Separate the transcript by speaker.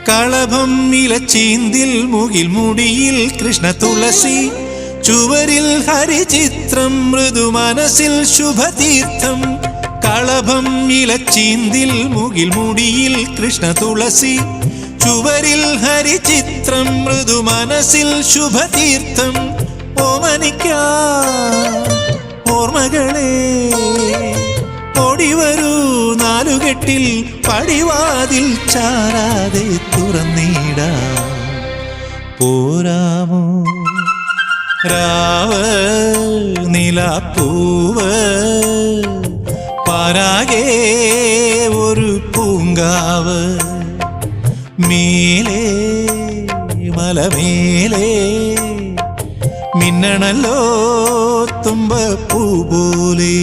Speaker 1: കളഭം ഇലച്ചീന്തിൽ മുകിൽ മുടിയിൽ കൃഷ്ണ തുളസി ചുവരിൽ ഹരിചിത്രം മൃദു മനസ്സിൽ ശുഭതീർത്ഥം കളഭം ഇലച്ചീന്തിൽ മുകിൽ മുടിയിൽ കൃഷ്ണ തുളസി ചുവരിൽ ഹരിചിത്രം മൃദു മനസ്സിൽ ശുഭതീർത്ഥം ഓമനിക്കാ ഓർമ്മകളെ ഓടിവരൂ നാലുകെട്ടിൽ പടിവാതിൽ ചാരാതെ തുറന്നിടാ പോരാമോ രാവ് നിലാപ്പൂവ് പാരാകെ ഒരു പൂങ്കാവ് മേലേ മലമേലേ മിന്നണല്ലോ തുമ്പപ്പൂ പോലെ